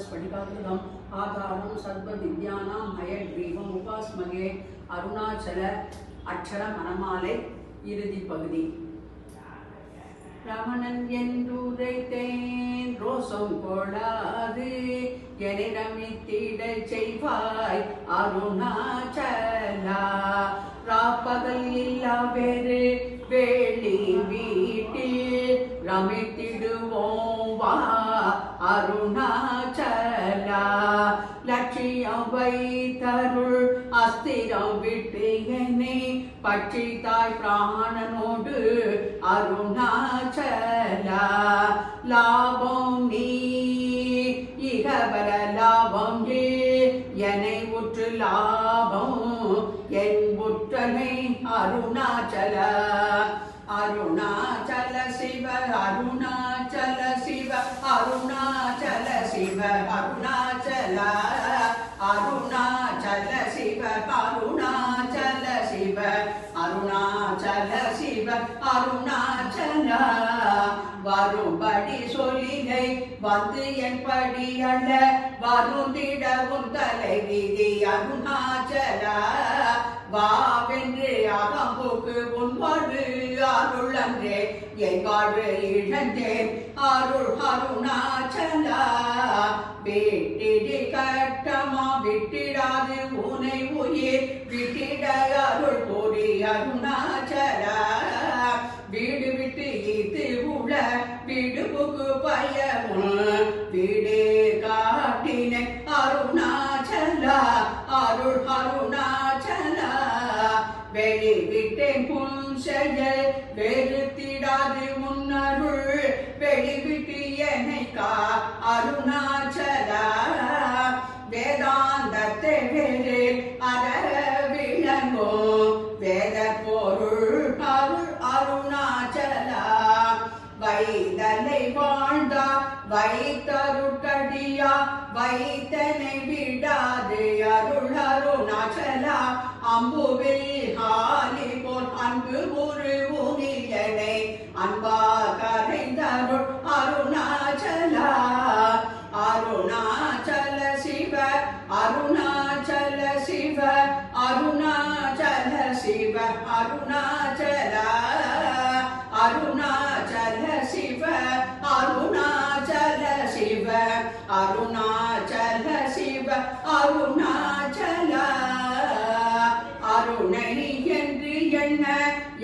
निर्मलस्फटिकाकृतम् आधारं सर्वविद्यानां हयग्रीवम् उपास्महे अरुणाचल अक्षर मनमाலை இறுதி பகுதி. ரமணன் என்றுரைத்தேன் ரோசம் கொடாது எனிடமித்திட செய்வாய் அருணாச்சலா. ராப்பகல் இல்லா வேறு வேலி வீட்டில் ரமித்திடுவோம் வா அருணாச்சலா. லட்சியம் வைத்தருள் அஸ்திரம் விட்டு என்னை பட்சித்தாய் பிராணனோடு அருணாச்சலா. லாபம் நீ இகபர லாபம் என்னை உற்று லாபம் என் உற்றனை அருணாச்சல. அருணாச்சல சிவ அருணாச்சல சிவ அருணாச்சல சிவ அருணாச்சல அருணாச்சல சிவ அருணாச்சல சிவ அருணாச்சல சிவ அருணாச்சல. வரும்படி சொல்லினை வந்து என் படி அல்ல வருந்திடவும் தலை விதி அருணாச்சல. வாவென்று அகம்புக்கு உன்பாடு அருள் அன்றே என் வாழ்வு இழந்தேன் அருள் அருணாச்சலா. விட்டிடி கட்டமா விட்டிடாது உனை உயிர் விட்டிட அருள் கூறி அருணாச்சலா. வீடு விட்டு இது உள்ள விடுபுக்கு பயமும் வீடு காட்டின அருணாச்சலா அருள் அருணாச்சலா. வெளி விட்டேன் புன் செயல் வெறுத்திடாது முன்னருள் வெளிவிட்டு என்னைக்கா அருணாச்சலா. வேதாந்தத்தை வேறு அற விளங்கோ வேத பொருள் அருள் அருணாச்சலா. வைதலை வாழ்ந்தா வைத்தருட்கடியா வைத்தனை விடாது அருள் அருணாச்சலா. அம்புவில் ஆலி போல் அன்பு ஒரு ஊனியனை அன்பா கரைந்தருள் அருணாச்சலா. அருணாச்சல சிவ அருணாச்சல சிவ அருணாச்சல சிவ அருணாச்சலா. அருணாச்சல சிவ அருணாச்சல சிவ அருணாச்சல சிவ அருணாச்சலா. அருணை என்று என்ன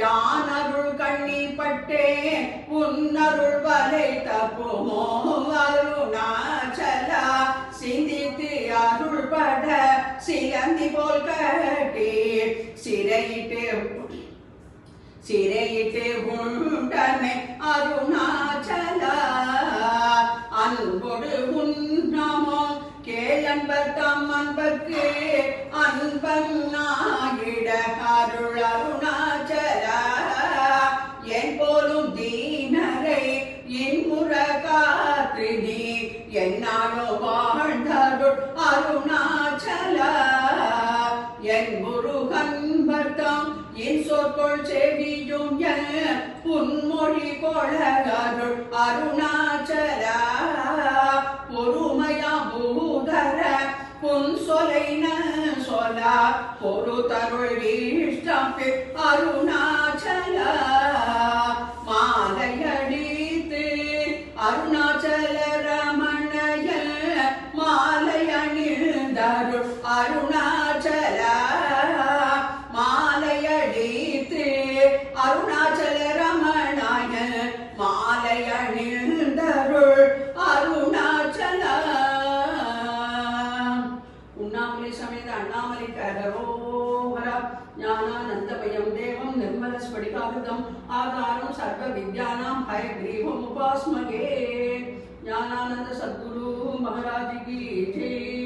யான் அருள் கண்ணிப்பட்டேன் உன்னருள் வலை தப்புமோ அருணாச்சலா. சிந்தித்து அருள் பட சிலந்தி போல் கட்டி சிறையிட்டு உண்டனை அருணாச்சலா. அன்போடு உண்ணமோ கேளன்பர் தம் அன்பர்க்கு அன்பனாகிட அருள் அருணாச்சலா. என் போலும் தீனரை இன்முற காற்று நீ என்னாலோ வாழ்ந்தருள் அருணாச்சலா. என் முருகன் பர்த்தம் என் சொற்கொள் செவியும் புன்மொழி கொளகருள் அருணாச்சலா. பொறுமையா பூதர புன் சொலை சொலா பொரு தருள் இஷ்டம் அருணாச்சலா. மாலையடித்து அருணாச்சல ரமணய மாலை அணிந்தருள் அருணாச்சலா. மாலையடித்து அருணாச்சல ரமணாய மாலை அணிந்தருள் அருணாச்சலா. உண்ணாமலை சமேத அண்ணாமலை கரோகரா. ஞானானந்தமயம் தேவம் निर्मलस्फटिकाकृतम् आधारं सर्वविद्यानां हयग्रीवम् उपास्महे. ஞானானந்த சத்குரு மகாராஜ் की जय.